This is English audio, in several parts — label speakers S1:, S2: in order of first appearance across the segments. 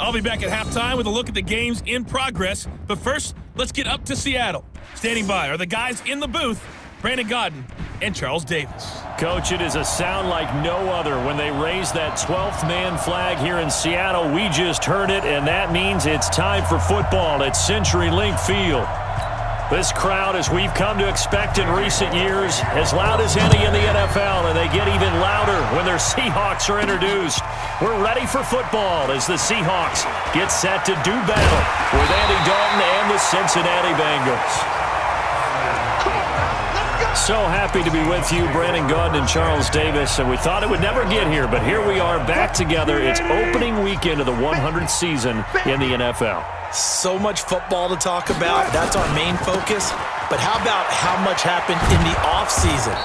S1: I'll be back at halftime with a look at the games in progress. But first, let's get up to Seattle. Standing by are the guys in the booth, Brandon Gaudin and Charles Davis.
S2: Coach, it is a sound like no other when they raise that 12th man flag here in Seattle. We just heard it, and that means it's time for football at CenturyLink Field. This crowd, as we've come to expect in recent years, as loud as any in the NFL, and they get even louder when their Seahawks are introduced. We're ready for football as the Seahawks get set to do battle with Andy Dalton and the Cincinnati Bengals. So happy to be with you, Brandon Gaudin and Charles Davis, and we thought it would never get here, but here we are back together. It's opening weekend of the 100th season in the NFL.
S3: So much football to talk about. That's our main focus. But how about how much happened in the offseason?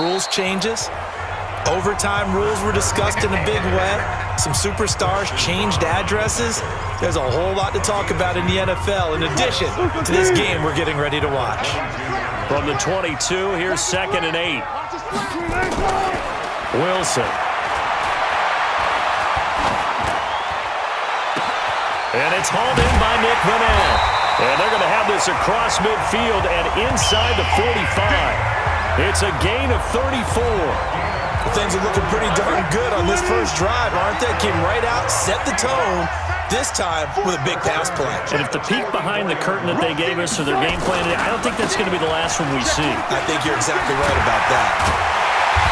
S3: Rules changes. Overtime rules were discussed in a big way. Some superstars changed addresses. There's a whole lot to talk about in the NFL in addition to this game we're getting ready to watch.
S2: From the 22, here's 2nd and 8. Wilson. And it's hauled in by Nick Vanette. And they're going to have this across midfield and inside the 45. It's a gain of 34.
S3: Things are looking pretty darn good on this first drive, aren't they? Came right out, set the tone, this time with a big pass play.
S2: And if the peek behind the curtain that they gave us or their game plan, I don't think that's going to be the last one we see.
S3: I think you're exactly right about that.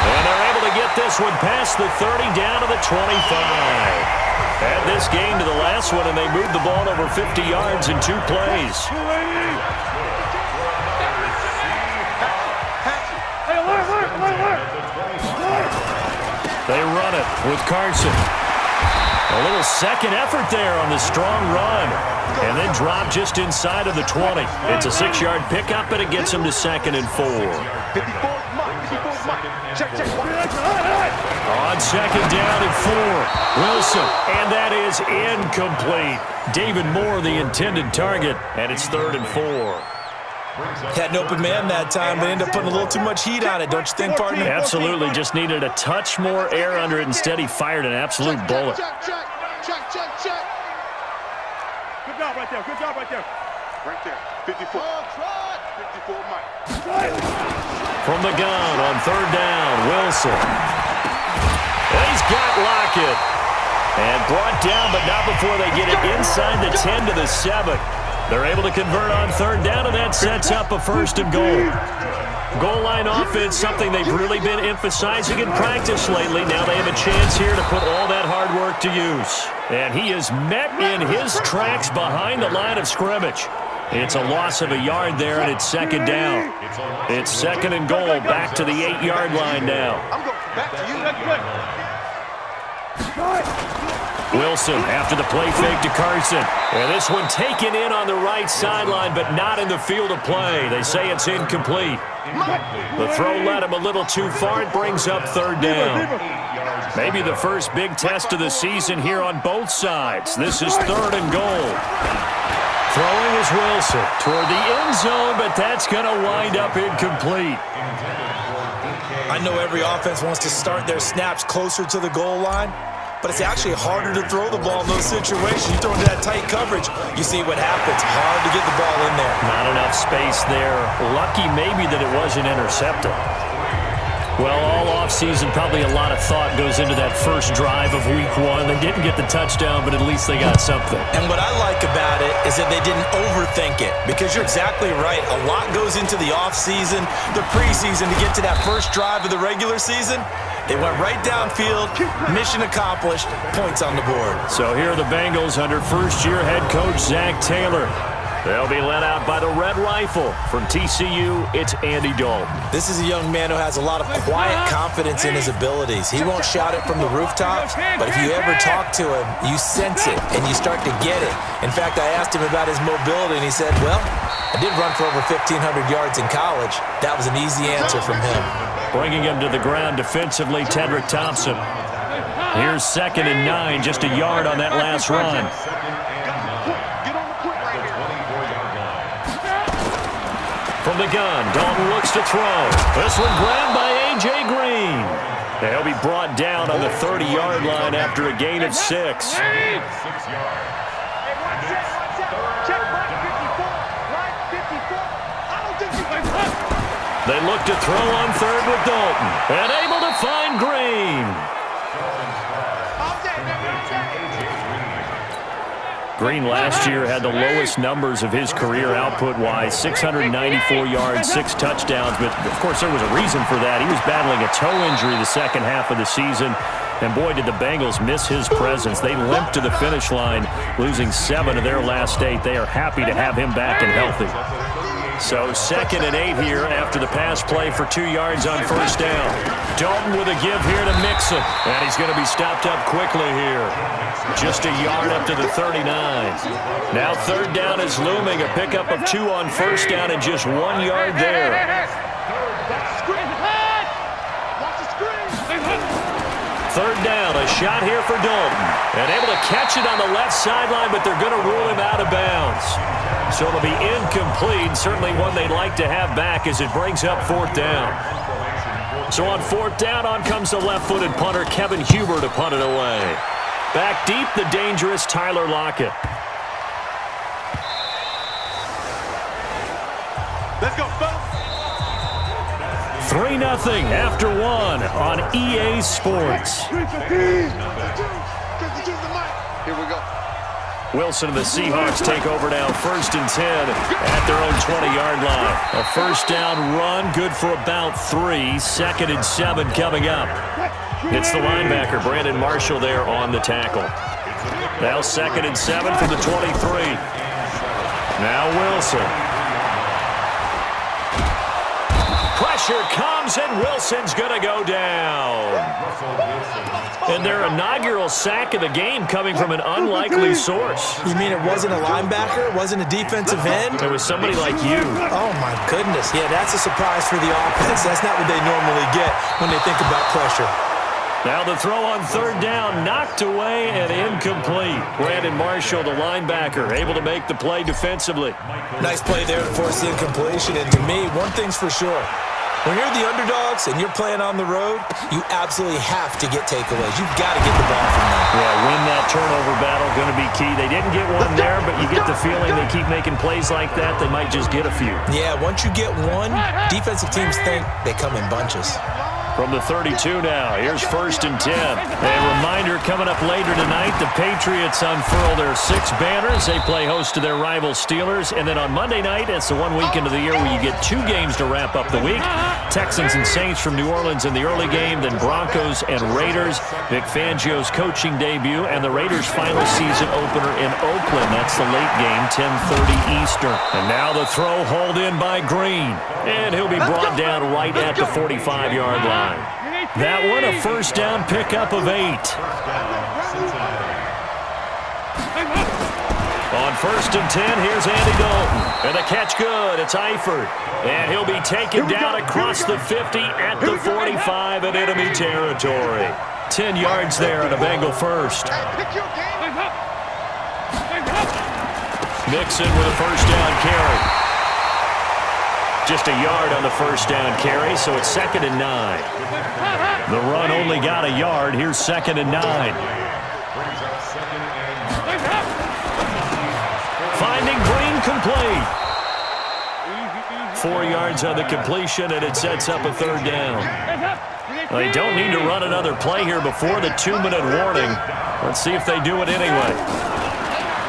S2: And they're able to get this one past the 30 down to the 25. Add this game to the last one, and they moved the ball over 50 yards in 2 plays. They run it with Carson. A little second effort there on the strong run. And then drop just inside of the 20. It's a 6-yard pickup, and it gets them to 2nd and 4. On 2nd down and 4. Wilson. And that is incomplete. David Moore, the intended target. And it's 3rd and 4.
S3: Had an open man that time, but ended up putting a little too much heat on it, don't you think, partner?
S2: Absolutely. Just needed a touch more air under it. Instead, he fired an absolute bullet.
S4: Check. Good job right there. Good job right there. Right there. 54. 54, Mike.
S2: From the gun on 3rd down, Wilson. And he's got Lockett. And brought down, but not before they get it inside the 10 to the 7. They're able to convert on 3rd down, and that sets up a 1st and goal. Goal line offense, something they've really been emphasizing in practice lately. Now they have a chance here to put all that hard work to use. And he is met in his tracks behind the line of scrimmage. It's a loss of a yard there, and it's 2nd down. It's 2nd and goal, back to the 8-yard line now.
S4: I'm going back to you.
S2: Wilson after the play fake to Carson. And this one taken in on the right sideline, but not in the field of play. They say it's incomplete. The throw led him a little too far. It brings up 3rd down. Maybe the first big test of the season here on both sides. This is 3rd and goal. Throwing is Wilson toward the end zone, but that's going to wind up incomplete.
S3: I know every offense wants to start their snaps closer to the goal line, but it's actually harder to throw the ball in those situations. You throw into that tight coverage, you see what happens. Hard to get the ball in there.
S2: Not enough space there. Lucky maybe that it wasn't intercepted. Well, all offseason, probably a lot of thought goes into that first drive of Week 1. They didn't get the touchdown, but at least they got something.
S3: And what I like about it is that they didn't overthink it, because you're exactly right. A lot goes into the offseason, the preseason, to get to that first drive of the regular season. They went right downfield, mission accomplished, points on the board.
S2: So here are the Bengals under first-year head coach Zach Taylor. They'll be led out by the Red Rifle. From TCU, it's Andy Dalton.
S3: This is a young man who has a lot of quiet confidence in his abilities. He won't shout it from the rooftops, but if you ever talk to him, you sense it, and you start to get it. In fact, I asked him about his mobility, and he said, well, I did run for over 1,500 yards in college. That was an easy answer from him.
S2: Bringing him to the ground defensively, Tedrick Thompson. Here's 2nd and 9, just a yard on that last run. From the gun, Dalton looks to throw. This one grabbed by A.J. Green. He'll be brought down on the 30-yard line after a gain of 6.
S4: 6 yards. Hey, watch out. Check right 54. Right 54. I don't think you can.
S2: They look to throw on third with Dalton. And able to find Green. Green last year had the lowest numbers of his career output-wise, 694 yards, 6 touchdowns. But, of course, there was a reason for that. He was battling a toe injury the second half of the season. And, boy, did the Bengals miss his presence. They limped to the finish line, losing 7 of their last 8. They are happy to have him back and healthy. So 2nd and 8 here after the pass play for 2 yards on first down. Dalton with a give here to Mixon. And he's going to be stopped up quickly here. Just a yard up to the 39. Now 3rd down is looming. A pickup of 2 on first down and just 1 yard there. Third down, a shot here for Dalton. And able to catch it on the left sideline, but they're going to rule him out of bounds. So it'll be incomplete, certainly one they'd like to have back as it brings up 4th down. So on 4th down, on comes the left-footed punter, Kevin Huber, to punt it away. Back deep, the dangerous Tyler Lockett.
S4: Let's go, folks.
S2: 3-0 after 1 on EA Sports.
S4: Here we go.
S2: Wilson and the Seahawks take over now, 1st and 10 at their own 20-yard line. A first down run, good for about 3. 2nd and 7 coming up. It's the linebacker, Brandon Marshall, there on the tackle. Now 2nd and 7 from the 23. Now Wilson. Pressure comes, and Wilson's going to go down. And their inaugural sack of the game coming from an unlikely source.
S3: You mean it wasn't a linebacker? It wasn't a defensive end?
S2: It was somebody like you.
S3: Oh, my goodness. Yeah, that's a surprise for the offense. That's not what they normally get when they think about pressure.
S2: Now the throw on 3rd down, knocked away and incomplete. Brandon Marshall, the linebacker, able to make the play defensively.
S3: Nice play there to force the incompletion. And to me, one thing's for sure. When you're the underdogs and you're playing on the road, you absolutely have to get takeaways. You've got to get the ball from them.
S2: Yeah, win that turnover battle, going to be key. They didn't get one there, but you get the feeling they keep making plays like that, they might just get a few.
S3: Yeah, once you get one, defensive teams think they come in bunches.
S2: From the 32 now, here's 1st and 10. A reminder coming up later tonight, the Patriots unfurl their 6 banners. They play host to their rival Steelers. And then on Monday night, it's the one weekend of the year where you get 2 games to wrap up the week. Texans and Saints from New Orleans in the early game, then Broncos and Raiders. Vic Fangio's coaching debut, and the Raiders' final season opener in Oakland. That's the late game, 10:30 Eastern. And now the throw hauled in by Green. And he'll be brought down right at the 45-yard line. That one, a first down pickup of 8. On 1st and 10, here's Andy Dalton. And the catch good. It's Eifert. And he'll be taken down across the 50 at the 45 in enemy territory. 10 yards there on a Bengal first. Mixon with a first down carry. Just a yard on the first down carry, so it's 2nd and 9. The run only got a yard. Here's 2nd and 9. Finding Green complete. 4 yards on the completion, and it sets up a 3rd down. They don't need to run another play here before the 2-minute warning. Let's see if they do it anyway.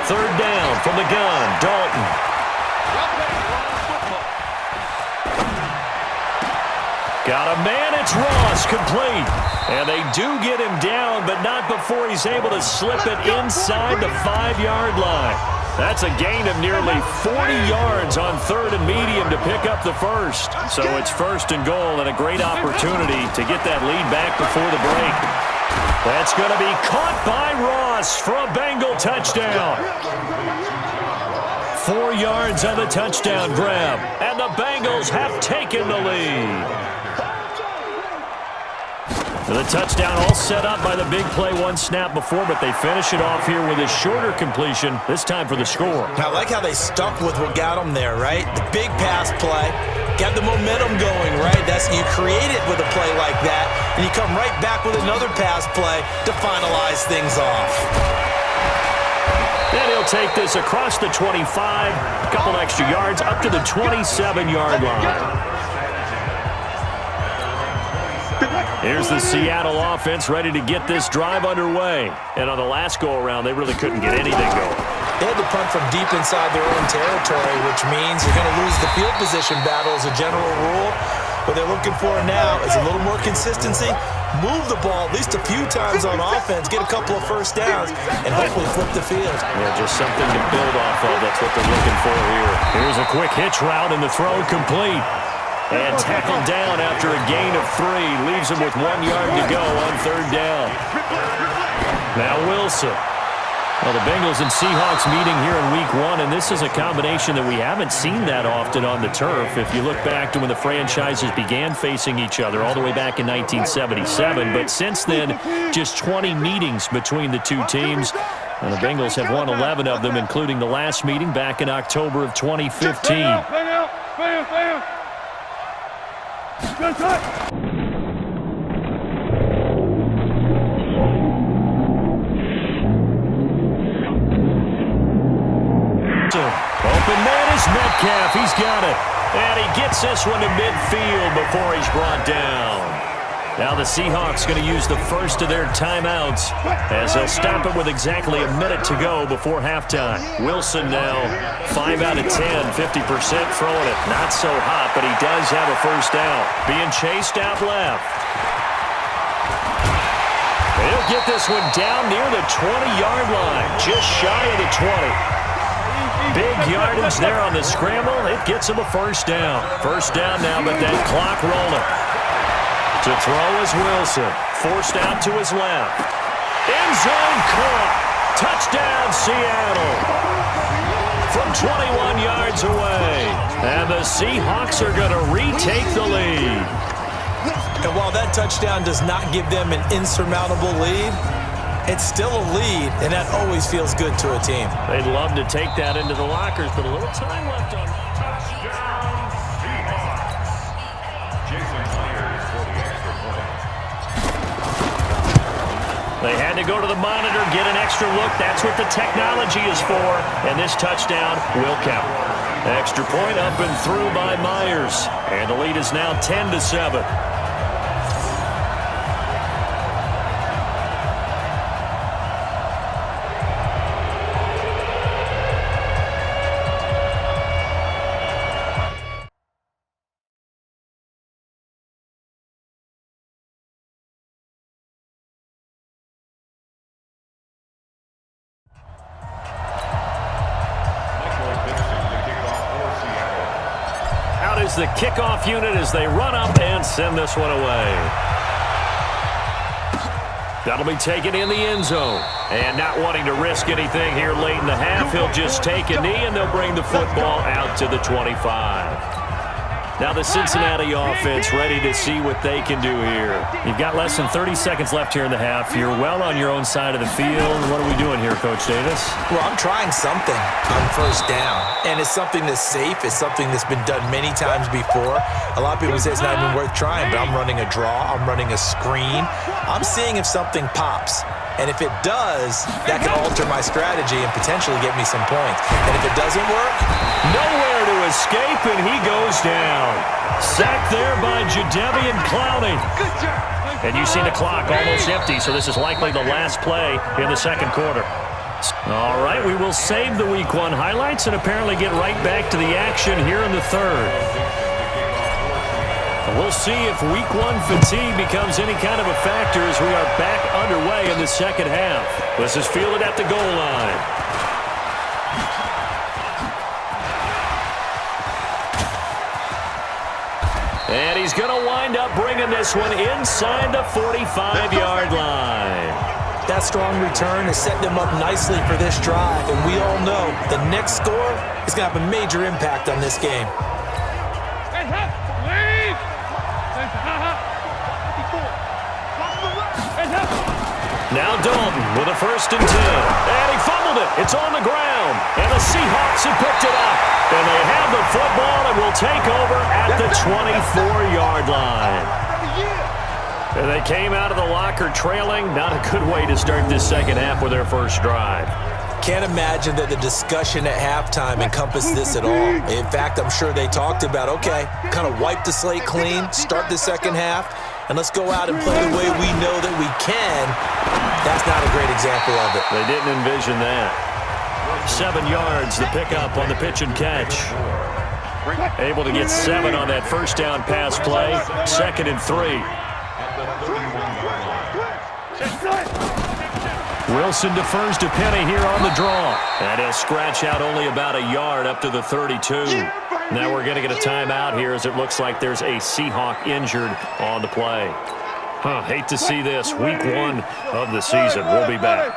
S2: 3rd down from the gun, Dalton. Got a man, it's Ross, complete. And they do get him down, but not before he's able to slip it inside the 5-yard line. That's a gain of nearly 40 yards on 3rd and medium to pick up the first. So it's 1st and goal and a great opportunity to get that lead back before the break. That's going to be caught by Ross for a Bengal touchdown. 4 yards on the touchdown grab, and the Bengals have taken the lead. The touchdown all set up by the big play one snap before, but they finish it off here with a shorter completion, this time for the score.
S3: I like how they stuck with what got them there, right? The big pass play, got the momentum going, right? You create it with a play like that, and you come right back with another pass play to finalize things off.
S2: And he'll take this across the 25, a couple extra yards, up to the 27-yard line. Here's the Seattle offense ready to get this drive underway. And on the last go-around, they really couldn't get anything going.
S3: They had to punt from deep inside their own territory, which means you're going to lose the field position battle as a general rule. What they're looking for now is a little more consistency, move the ball at least a few times on offense, get a couple of first downs, and hopefully flip the field.
S2: Yeah, just something to build off of. That's what they're looking for here. Here's a quick hitch route, and the throw complete. And tackled down after a gain of 3. Leaves him with 1 yard to go on third down. Now Wilson. Well, the Bengals and Seahawks meeting here in Week 1, and this is a combination that we haven't seen that often on the turf. If you look back to when the franchises began facing each other all the way back in 1977. But since then, just 20 meetings between the two teams. And the Bengals have won 11 of them, including the last meeting back in October of 2015.
S4: Good touch.
S2: Open man is Metcalf. He's got it. And he gets this one to midfield before he's brought down. Now the Seahawks going to use the first of their timeouts as they'll stop it with exactly a minute to go before halftime. Wilson now 5 out of 10, 50% throwing it. Not so hot, but he does have a first down. Being chased out left. He'll get this one down near the 20-yard line, just shy of the 20. Big yardage there on the scramble. It gets him a first down. First down now, but that clock rolling. To throw is Wilson. Forced out to his left. End zone caught. Touchdown, Seattle. From 21 yards away. And the Seahawks are going to retake the lead.
S3: And while that touchdown does not give them an insurmountable lead, it's still a lead, and that always feels good to a team.
S2: They'd love to take that into the lockers, but a little time left on touchdown. They had to go to the monitor, get an extra look. That's what the technology is for. And this touchdown will count. Extra point up and through by Myers. And the lead is now 10-7. The kickoff unit as they run up and send this one away. That'll be taken in the end zone. And not wanting to risk anything here late in the half, he'll just take a knee and they'll bring the football out to the 25. Now the Cincinnati offense ready to see what they can do here. You've got less than 30 seconds left here in the half. You're well on your own side of the field. What are we doing here, Coach Davis?
S3: Well, I'm trying something on first down. And it's something that's safe. It's something that's been done many times before. A lot of people say it's not even worth trying, but I'm running a draw. I'm running a screen. I'm seeing if something pops. And if it does, that can alter my strategy and potentially get me some points. And if it doesn't work,
S2: nowhere to escape, and he goes down. Sacked there by Jadeveon Clowney. And you see the clock almost empty, so this is likely the last play in the second quarter. All right, we will save the Week 1 highlights and apparently get right back to the action here in the third. We'll see if Week 1 fatigue becomes any kind of a factor as we are back underway in the second half. This is fielded at the goal line. And he's going to wind up bringing this one inside the 45-yard line.
S3: That strong return has set them up nicely for this drive, and we all know the next score is going to have a major impact on this game.
S2: Now Dalton with a 1st and 10. And he fumbled it. It's on the ground. And the Seahawks have picked it up. And they have the football and will take over at the 24-yard line. And they came out of the locker trailing. Not a good way to start this second half with their first drive.
S3: Can't imagine that the discussion at halftime encompassed this at all. In fact, I'm sure they talked about, okay, kind of wipe the slate clean, start the second half, and let's go out and play the way we know that we can. That's not a great example of it.
S2: They didn't envision that. 7 yards, the pickup on the pitch and catch. Able to get 7 on that first down pass play. 2nd and 3. Wilson defers to Penny here on the draw. And he'll scratch out only about a yard up to the 32. Now we're going to get a timeout here as it looks like there's a Seahawk injured on the play. Hate to see this. Week 1 of the season. We'll be back.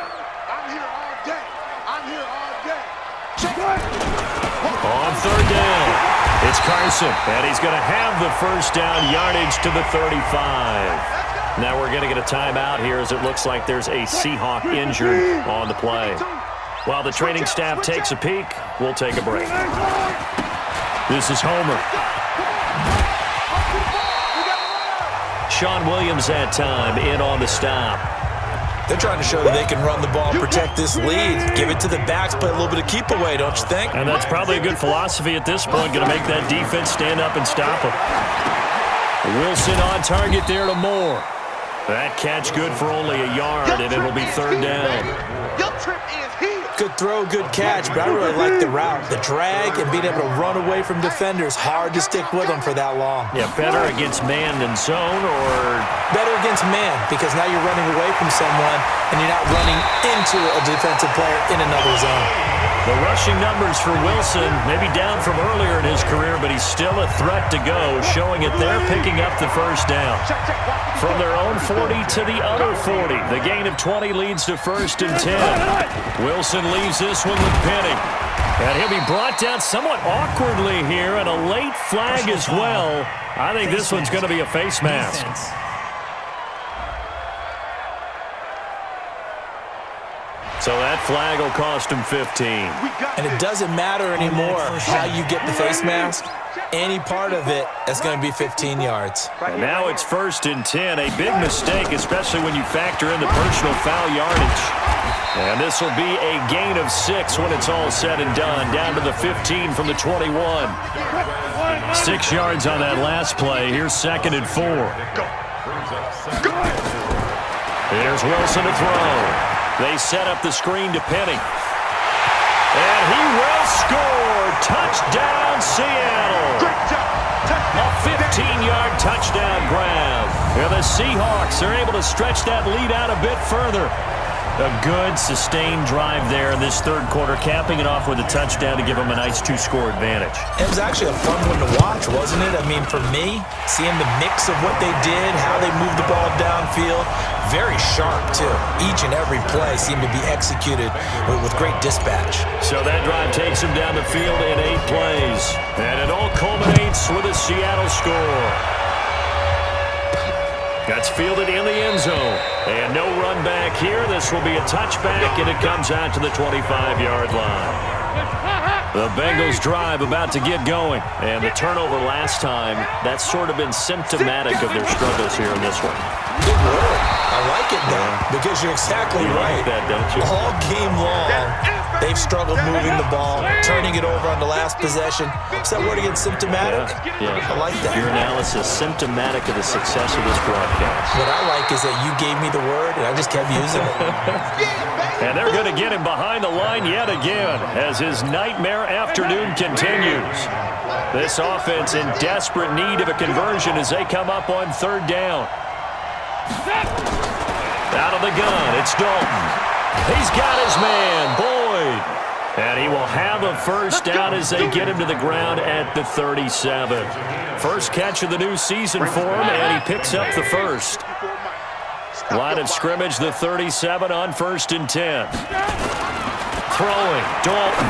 S2: On 3rd down, it's Carson. And he's going to have the first down yardage to the 35. Now we're going to get a timeout here as it looks like there's a Seahawk injured on the play. While the training staff takes a peek, we'll take a break. This is Homer. Sean Williams that time in on the stop.
S3: They're trying to show that they can run the ball and protect this lead. Give it to the backs, play a little bit of keep away, don't you think?
S2: And that's probably a good philosophy at this point. Going to make that defense stand up and stop them. Wilson on target there to Moore. That catch good for only a yard, and it'll be 3rd down.
S3: Good throw, good catch, but I really like the route. The drag and being able to run away from defenders, hard to stick with them for that long.
S2: Yeah, better against man than zone, or?
S3: Better against man, because now you're running away from someone, and you're not running into a defensive player in another zone.
S2: The rushing numbers for Wilson may be down from earlier in his career, but he's still a threat to go, showing it they're picking up the first down. From their own 40 to the other 40. The gain of 20 leads to 1st and 10. Wilson leaves this one with Penny. And he'll be brought down somewhat awkwardly here, and a late flag as well. I think this one's going to be a face mask. So that flag will cost him 15.
S3: And it doesn't matter anymore how you get the face mask. Any part of it is going to be 15 yards.
S2: And now it's 1st and 10. A big mistake, especially when you factor in the personal foul yardage. And this will be a gain of 6 when it's all said and done. Down to the 15 from the 21. 6 yards on that last play. Here's 2nd and 4. Here's Wilson to throw. They set up the screen to Penny. And he will score. Touchdown, Seattle. A 15-yard touchdown grab. And the Seahawks are able to stretch that lead out a bit further. A good, sustained drive there in this 3rd quarter, capping it off with a touchdown to give them a nice 2-score advantage.
S3: It was actually a fun one to watch, wasn't it? I mean, for me, seeing the mix of what they did, how they moved the ball downfield, very sharp, too. Each and every play seemed to be executed with great dispatch.
S2: So that drive takes them down the field in 8 plays. And it all culminates with a Seattle score. That's fielded in the end zone. And no run back here. This will be a touchback, and it comes out to the 25-yard line. The Bengals drive about to get going. And the turnover last time, that's sort of been symptomatic of their struggles here in this one.
S3: Good word. I like it, though, because you're exactly right.
S2: Like that, don't you?
S3: All game long, they've struggled moving the ball, turning it over on the last possession. Is that word again, symptomatic?
S2: Yeah.
S3: I like that.
S2: Your analysis, symptomatic of the success of this broadcast.
S3: What I like is that you gave me the word, and I just kept using it.
S2: And they're going to get him behind the line yet again as his nightmare afternoon continues. This offense in desperate need of a conversion as they come up on 3rd down. Out of the gun, it's Dalton. He's got his man, Boyd. And he will have a first down as they get him to the ground at the 37. First catch of the new season for him, and he picks up the first. Line of scrimmage, the 37 on 1st and 10. Throwing, Dalton.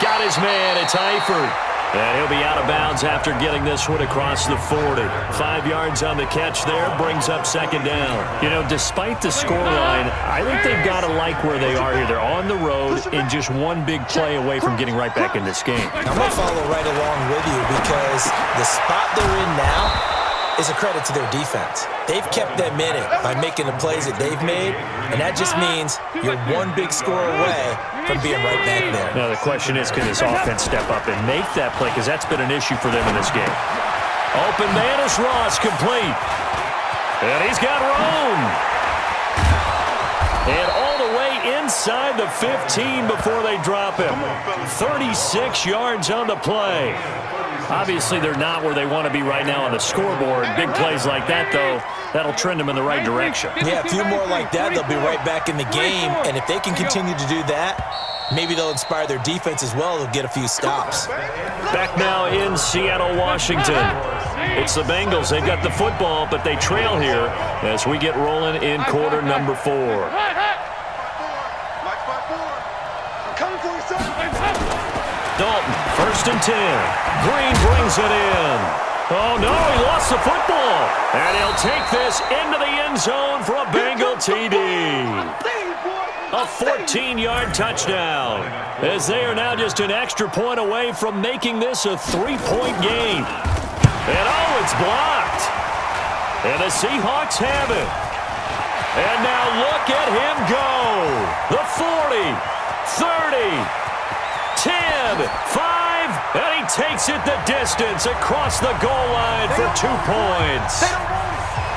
S2: Got his man, it's Eifert. And he'll be out of bounds after getting this one across the 40. 5 yards on the catch there, brings up second down. You know, despite the scoreline, I think they've got to like where they are here. They're on the road and just one big play away from getting right back in this game.
S3: I'm going to follow right along with you because the spot they're in now is a credit to their defense. They've kept them in it by making the plays that they've made, and that just means you're one big score away from being right back there.
S2: Now the question is, can this offense step up and make that play? Because that's been an issue for them in this game. Open man is Ross, complete. And he's got room. And all the way inside the 15 before they drop him. 36 yards on the play. Obviously, they're not where they want to be right now on the scoreboard. Big plays like that, though, that'll trend them in the right direction.
S3: Yeah, a few more like that, they'll be right back in the game. And if they can continue to do that, maybe they'll inspire their defense as well. They'll get a few stops.
S2: Back now in Seattle, Washington. It's the Bengals. They've got the football, but they trail here as we get rolling in quarter number 4. Dalton, 1st and 10. Green brings it in. Oh, no, he lost the football. And he'll take this into the end zone for a Bengal TD. A 14-yard touchdown, as they are now just an extra point away from making this a 3-point game. And, oh, it's blocked. And the Seahawks have it. And now look at him go. The 40, 30, 10, 5, and he takes it the distance across the goal line for 2 points.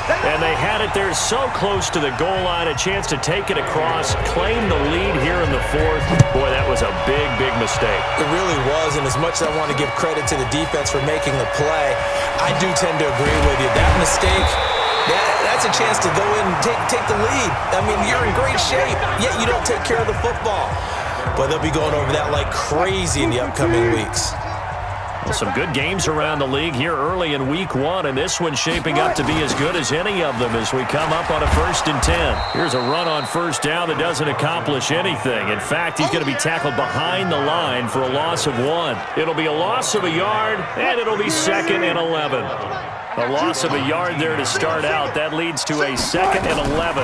S2: And they had it there so close to the goal line, a chance to take it across, claim the lead here in the 4th. Boy, that was a big, big mistake.
S3: It really was, and as much as I want to give credit to the defense for making the play, I do tend to agree with you. That mistake, that's a chance to go in and take the lead. I mean, you're in great shape, yet you don't take care of the football. But they'll be going over that like crazy in the upcoming weeks.
S2: Well, some good games around the league here early in week 1, and this one's shaping up to be as good as any of them as we come up on a 1st and 10. Here's a run on 1st down that doesn't accomplish anything. In fact, he's going to be tackled behind the line for a loss of 1. It'll be a loss of a yard, and it'll be 2nd and 11. A loss of a yard there to start out. That leads to a 2nd and 11.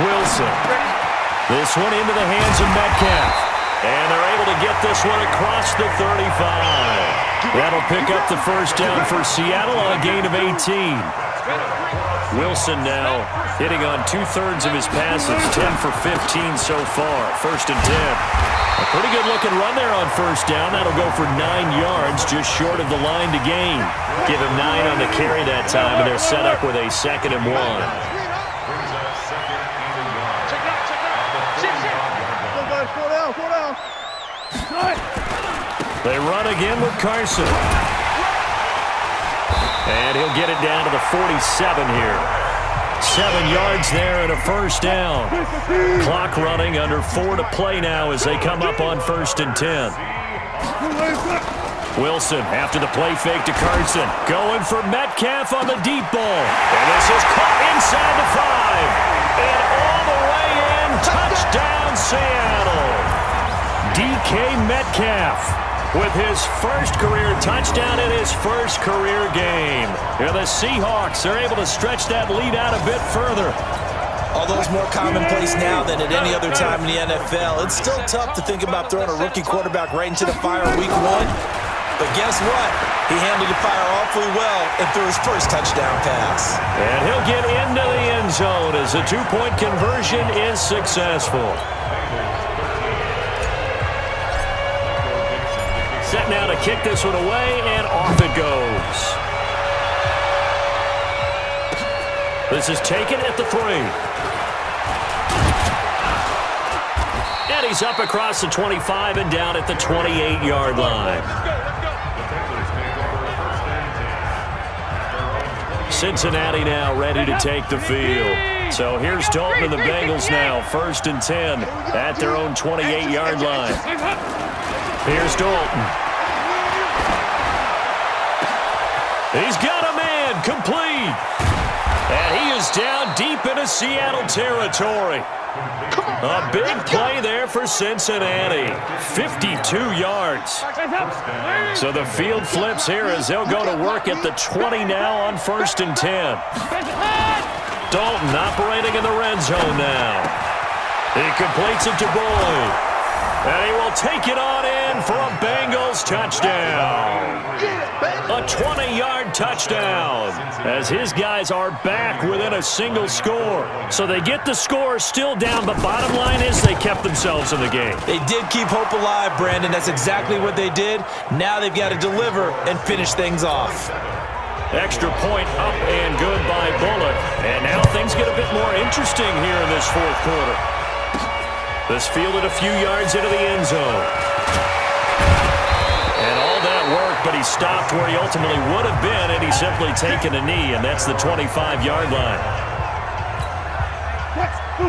S2: Wilson. This one into the hands of Metcalf. And they're able to get this one across the 35. That'll pick up the 1st down for Seattle on a gain of 18. Wilson now hitting on 2/3 of his passes, 10 for 15 so far. 1st and 10. A pretty good looking run there on 1st down. That'll go for 9 yards, just short of the line to gain. Give him 9 on the carry that time, and they're set up with a 2nd and 1. They run again with Carson. And he'll get it down to the 47 here. 7 yards there and a 1st down. Clock running, under 4 to play now as they come up on 1st and 10. Wilson after the play fake to Carson. Going for Metcalf on the deep ball. And this is caught inside the 5. And all the way in. Touchdown, Seattle. DK Metcalf with his 1st career touchdown in his 1st career game. And the Seahawks are able to stretch that lead out a bit further.
S3: Although it's more commonplace now than at any other time in the NFL, it's still tough to think about throwing a rookie quarterback right into the fire week 1. But guess what? He handled the fire awfully well and threw his 1st touchdown pass.
S2: And he'll get into the end zone as the 2-point conversion is successful. Set now to kick this one away, and off it goes. This is taken at the 3. And he's up across the 25 and down at the 28-yard line. Cincinnati now ready to take the field. So here's Dalton and the Bengals now, 1st and 10 at their own 28-yard line. Here's Dalton. He's got a man, complete. And he is down deep into Seattle territory. A big play there for Cincinnati. 52 yards. So the field flips here as they'll go to work at the 20 now on 1st and 10. Dalton operating in the red zone now. He completes it to Boyd. And he will take it on in for a Bengals touchdown. A 20-yard touchdown as his guys are back within a single score. So they get the score still down, but bottom line is they kept themselves in the game.
S3: They did keep hope alive, Brandon. That's exactly what they did. Now they've got to deliver and finish things off.
S2: Extra point up and good by Bullock. And now things get a bit more interesting here in this fourth quarter. This fielded a few yards into the end zone. And all that worked, but he stopped where he ultimately would have been had he simply taken a knee, and that's the 25-yard line.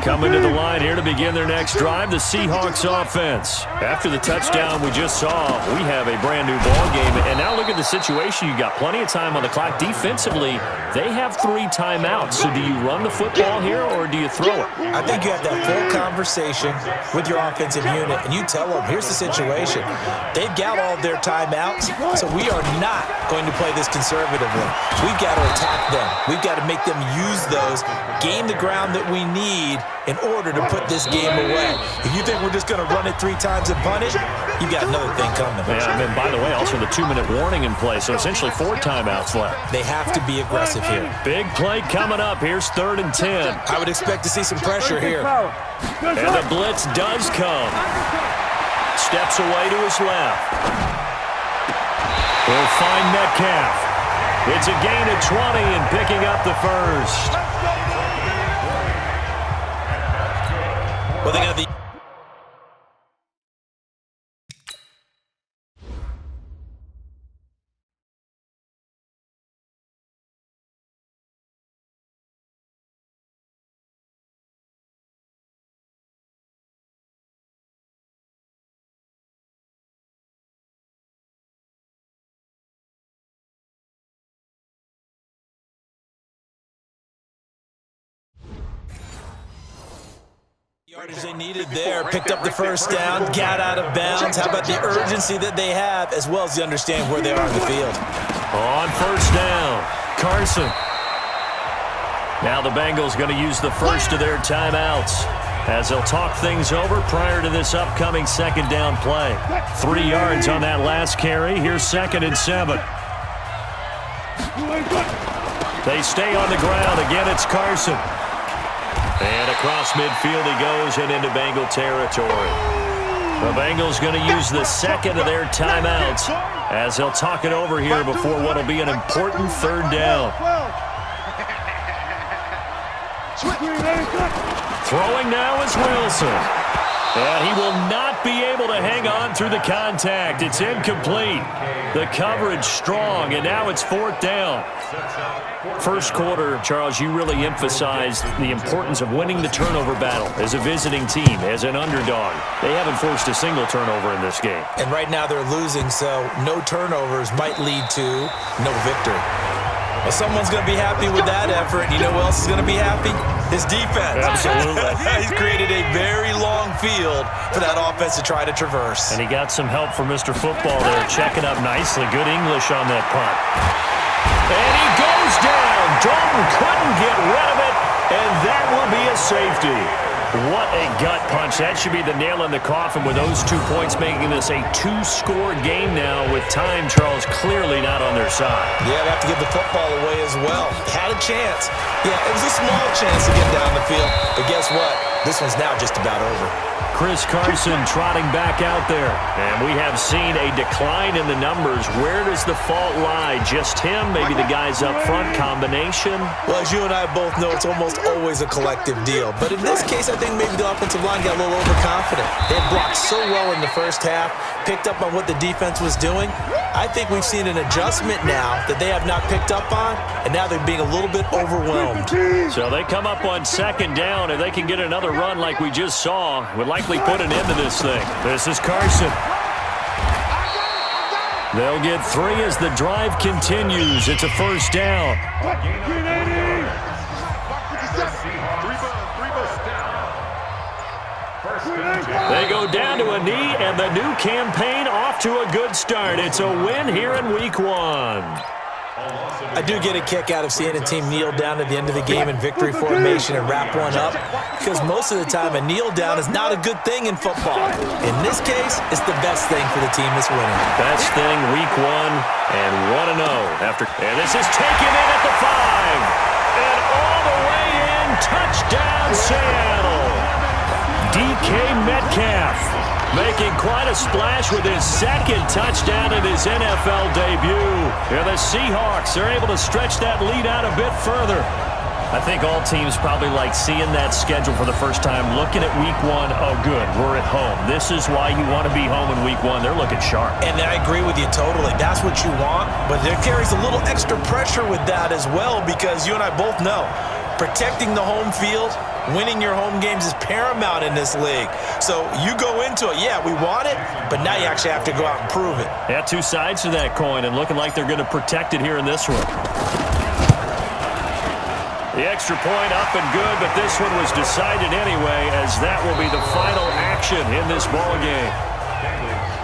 S2: Coming to the line here to begin their next drive, the Seahawks offense. After the touchdown we just saw, we have a brand-new ball game. And now look at the situation. You got plenty of time on the clock. Defensively, they have 3 timeouts. So do you run the football here or do you throw it?
S3: I think you have that full conversation with your offensive unit, and you tell them, here's the situation. They've got all of their timeouts, so we are not going to play this conservatively. We've got to attack them. We've got to make them use those, gain the ground that we need in order to put this game away. If you think we're just going to run it 3 times and punt it, you've got another thing coming.
S2: Yeah, and then, by the way, also the 2-minute warning in play, so essentially 4 timeouts left.
S3: They have to be aggressive here.
S2: Big play coming up. Here's 3rd and 10.
S3: I would expect to see some pressure here.
S2: And the blitz does come. Steps away to his left. He'll find Metcalf. It's a gain of 20 and picking up the first.
S3: Well, they got the... yardage they needed there, picked up the first down, got out of bounds. How about the urgency that they have, as well as you understand where they are in the field.
S2: On 1st down, Carson. Now the Bengals going to use the first of their timeouts as they'll talk things over prior to this upcoming 2nd down play. 3 yards on that last carry. Here's 2nd and 7. They stay on the ground. Again, it's Carson. And across midfield he goes and into Bengal territory. The Bengals going to use the 2nd of their timeouts as they'll talk it over here before what will be an important 3rd down. Throwing now is Wilson. And he will not be able to hang on through the contact. It's incomplete. The coverage strong, and now it's 4th down. First quarter, Charles, you really emphasized the importance of winning the turnover battle as a visiting team, as an underdog. They haven't forced a single turnover in this game.
S3: And right now they're losing, so no turnovers might lead to no victory. Well, someone's going to be happy with that effort. You know who else is going to be happy? His defense.
S2: Absolutely.
S3: He's created a very long field for that offense to try to traverse.
S2: And he got some help from Mr. Football there, checking up nicely. Good English on that punt. And he goes down. Dalton couldn't get rid of it, and that will be a safety. What a gut punch. That should be the nail in the coffin with those 2 points, making this a 2-score game now with time, Charles, clearly not on their side.
S3: Yeah, they have to give the football away as well. Had a chance. Yeah, it was a small chance to get down the field. But guess what? This one's now just about over.
S2: Chris Carson trotting back out there. And we have seen a decline in the numbers. Where does the fault lie? Just him? Maybe the guys up front? Combination?
S3: Well, as you and I both know, it's almost always a collective deal. But in this case, I think maybe the offensive line got a little overconfident. They had blocked so well in the first half, picked up on what the defense was doing. I think we've seen an adjustment now that they have not picked up on, and now they're being a little bit overwhelmed.
S2: So they come up on 2nd down, and they can get another run like we just saw. Would likely put an end to this thing. This is Carson. They'll get 3 as the drive continues. It's a 1st down. They go down to a knee, and the new campaign off to a good start. It's a win here in Week 1.
S3: I do get a kick out of seeing a team kneel down at the end of the game in victory formation and wrap one up, because most of the time a kneel down is not a good thing in football. In this case, it's the best thing for the team that's winning.
S2: Best thing, Week 1, and 1-0 after. And this is taken in at the 5. And all the way in, touchdown Seattle. DK Metcalf making quite a splash with his second touchdown in his NFL debut. And the Seahawks are able to stretch that lead out a bit further. I think all teams probably like seeing that schedule for the first time, looking at Week 1, oh good, we're at home. This is why you want to be home in Week 1. They're looking sharp.
S3: And I agree with you totally. That's what you want, but there carries a little extra pressure with that as well, because you and I both know protecting the home field, winning your home games is paramount in this league. So you go into it, yeah, we want it, but now you actually have to go out and prove it.
S2: Yeah, two sides to that coin, and looking like they're going to protect it here in this one. The extra point up and good, but this one was decided anyway, as that will be the final action in this ball game.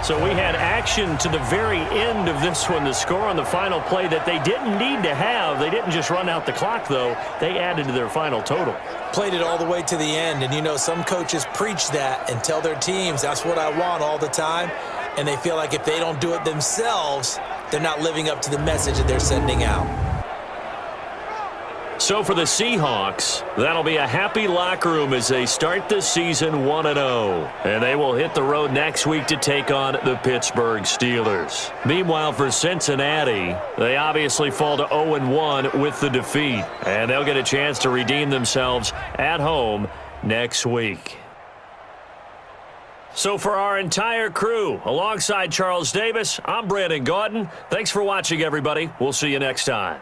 S2: So we had action to the very end of this one, the score on the final play that they didn't need to have. They didn't just run out the clock, though. They added to their final total.
S3: Played it all the way to the end, and you know some coaches preach that and tell their teams, that's what I want all the time, and they feel like if they don't do it themselves, they're not living up to the message that they're sending out.
S2: So for the Seahawks, that'll be a happy locker room as they start the season 1-0. And they will hit the road next week to take on the Pittsburgh Steelers. Meanwhile, for Cincinnati, they obviously fall to 0-1 with the defeat. And they'll get a chance to redeem themselves at home next week. So for our entire crew, alongside Charles Davis, I'm Brandon Gaudin. Thanks for watching, everybody. We'll see you next time.